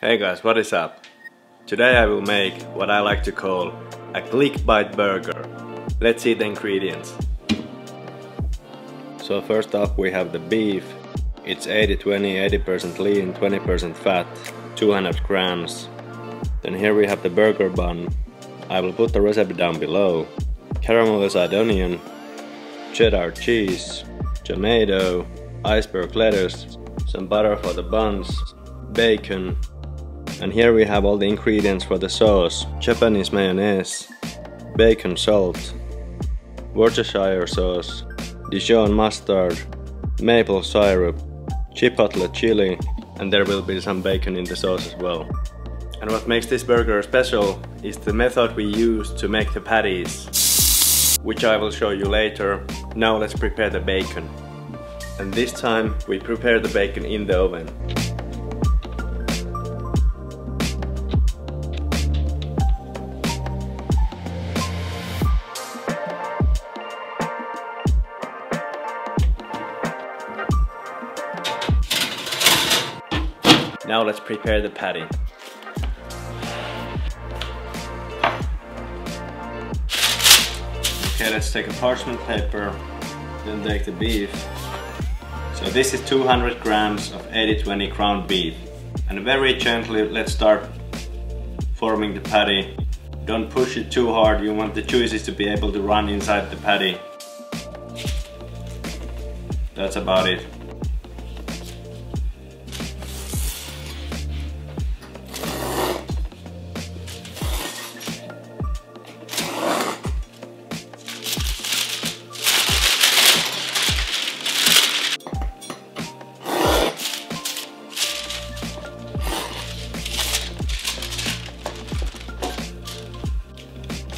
Hey guys, what is up? Today I will make what I like to call a Clickbite Burger. Let's see the ingredients. So first up we have the beef. It's 80-20, 80% lean, 20% fat, 200 grams. Then here we have the burger bun. I will put the recipe down below. Caramelized onion, cheddar cheese, tomato, iceberg lettuce, some butter for the buns, bacon. And here we have all the ingredients for the sauce: Japanese mayonnaise, bacon salt, Worcestershire sauce, Dijon mustard, maple syrup, chipotle chili, and there will be some bacon in the sauce as well. And what makes this burger special is the method we use to make the patties, which I will show you later. Now let's prepare the bacon. And this time we prepare the bacon in the oven. Now let's prepare the patty. Okay, let's take a parchment paper, then take the beef. So this is 200 grams of 80-20 ground beef. And very gently let's start forming the patty. Don't push it too hard, you want the juices to be able to run inside the patty. That's about it.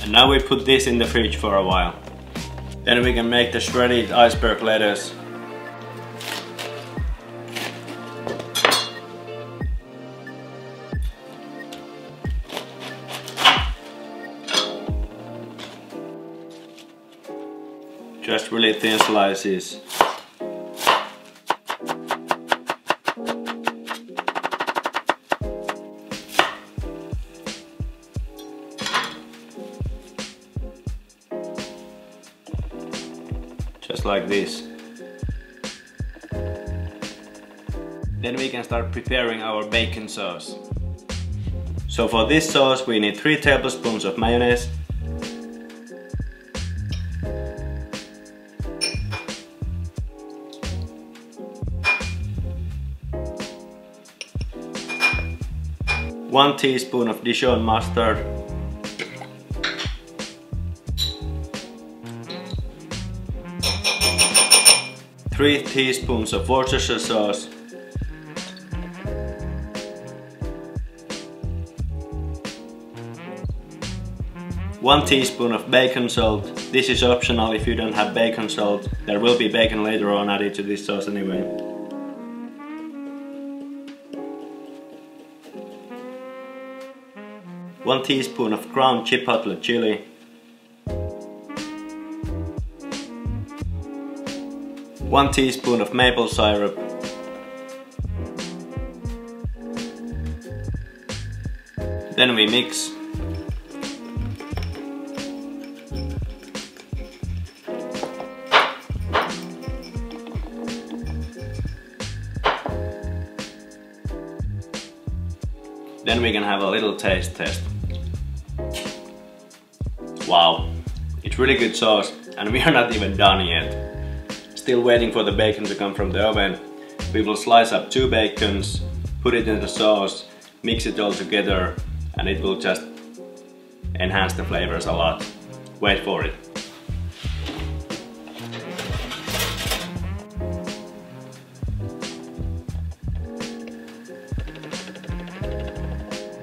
And now we put this in the fridge for a while. Then we can make the shredded iceberg lettuce. Just really thin slices. Just like this. Then we can start preparing our bacon sauce. So for this sauce we need 3 tablespoons of mayonnaise, 1 teaspoon of Dijon mustard, 3 teaspoons of Worcestershire sauce, 1 teaspoon of bacon salt. This is optional if you don't have bacon salt. There will be bacon later on added to this sauce anyway. 1 teaspoon of ground chipotle chili, 1 teaspoon of maple syrup, then we mix. Then we can have a little taste test. Wow, it's really good sauce, and we are not even done yet. Still waiting for the bacon to come from the oven. We will slice up 2 bacons, put it in the sauce, mix it all together, and it will just enhance the flavors a lot. Wait for it.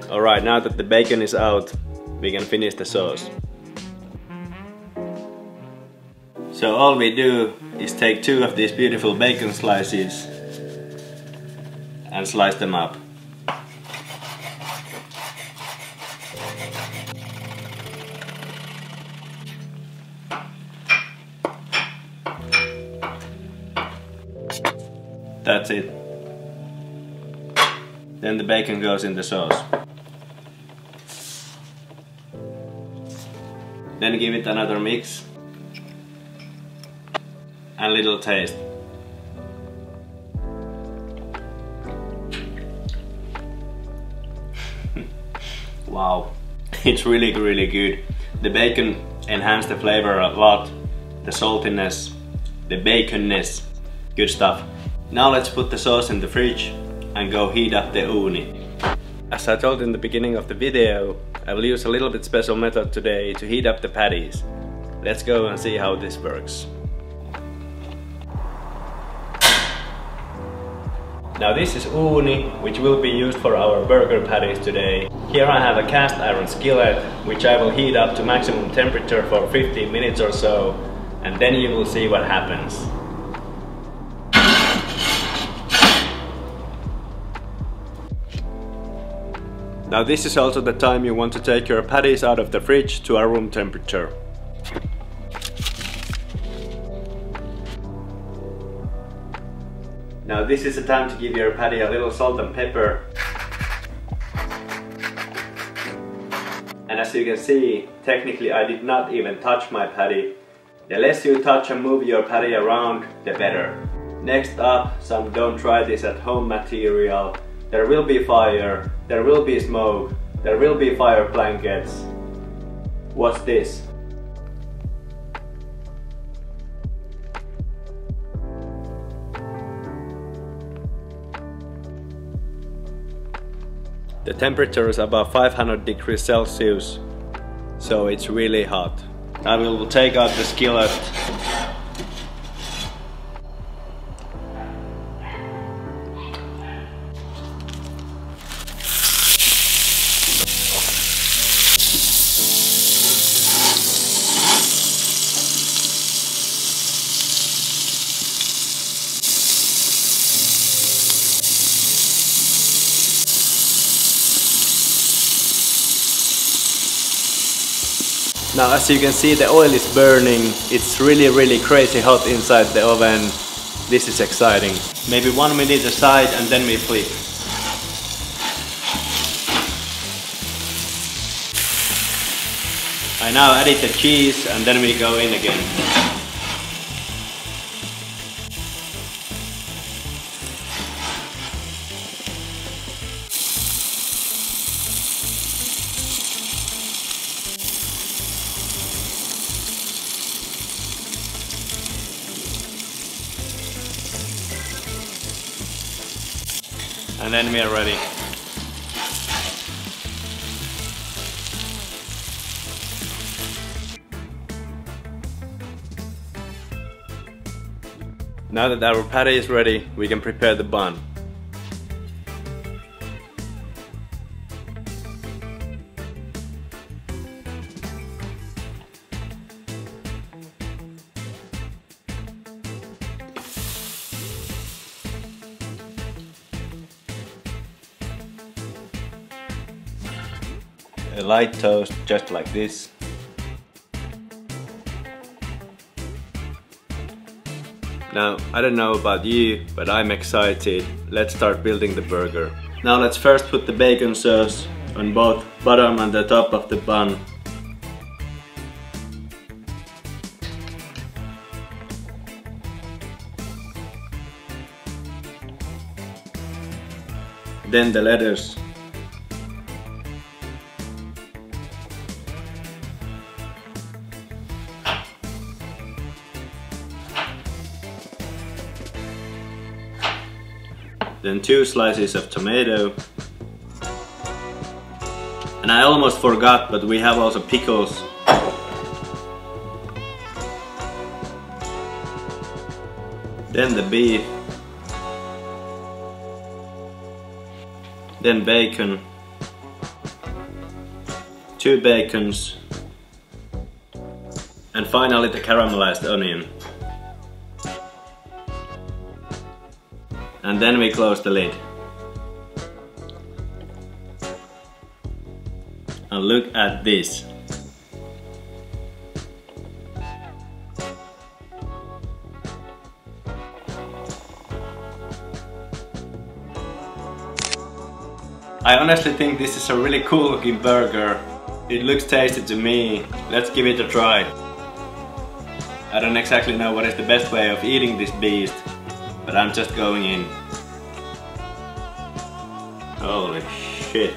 Alright, now that the bacon is out, we can finish the sauce. So all we do is take 2 of these beautiful bacon slices and slice them up. That's it. Then the bacon goes in the sauce. Then give it another mix and little taste. Wow, it's really good. The bacon enhanced the flavor a lot. The saltiness, the baconness, good stuff. Now let's put the sauce in the fridge and go heat up the uni. As I told in the beginning of the video, I will use a little bit special method today to heat up the patties. Let's go and see how this works. Now this is uni, which will be used for our burger patties today. Here I have a cast iron skillet, which I will heat up to maximum temperature for 15 minutes or so, and then you will see what happens. Now this is also the time you want to take your patties out of the fridge to a room temperature. Now this is the time to give your patty a little salt and pepper. And as you can see, technically I did not even touch my patty. The less you touch and move your patty around, the better. Next up, some don't try this at home material. There will be fire, there will be smoke, there will be fire blankets. What's this? The temperature is about 500 degrees Celsius, so it's really hot. I will take out the skillet. Now as you can see, the oil is burning. It's really crazy hot inside the oven. This is exciting. Maybe 1 minute aside and then we flip. I now added the cheese and then we go in again. And then we are ready. Now that our patty is ready, we can prepare the bun. A light toast, just like this. Now, I don't know about you, but I'm excited. Let's start building the burger. Now let's first put the bacon sauce on both bottom and the top of the bun. Then the lettuce. Then 2 slices of tomato. And I almost forgot, but we have also pickles. Then the beef. Then bacon. 2 bacons. And finally the caramelized onion. And then we close the lid. And look at this. I honestly think this is a really cool looking burger. It looks tasty to me. Let's give it a try. I don't exactly know what is the best way of eating this beast, but I'm just going in. Holy shit.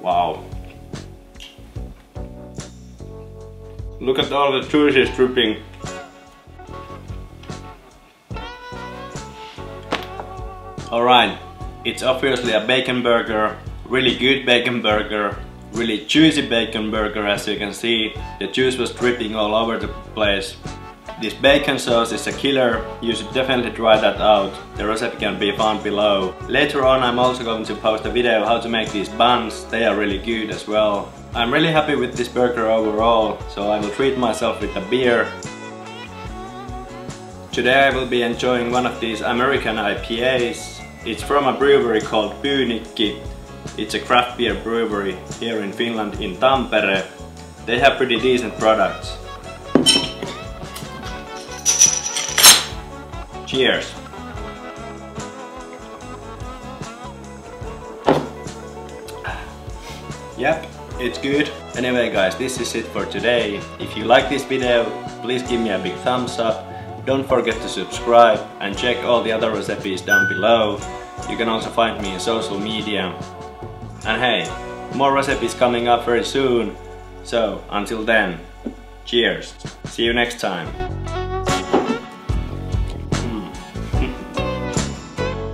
Wow. Look at all the juices dripping. Alright, it's obviously a bacon burger, really good bacon burger, really juicy bacon burger. As you can see, the juice was dripping all over the place. This bacon sauce is a killer, you should definitely try that out. The recipe can be found below. Later on I'm also going to post a video how to make these buns, they are really good as well. I'm really happy with this burger overall, so I will treat myself with a beer. Today I will be enjoying one of these American IPAs. It's from a brewery called Kotikokki. It's a craft beer brewery here in Finland, in Tampere. They have pretty decent products. Cheers! Yep, it's good. Anyway guys, this is it for today. If you like this video, please give me a big thumbs up. Don't forget to subscribe and check all the other recipes down below. You can also find me in social media. And hey, more recipes coming up very soon. So until then, cheers. See you next time.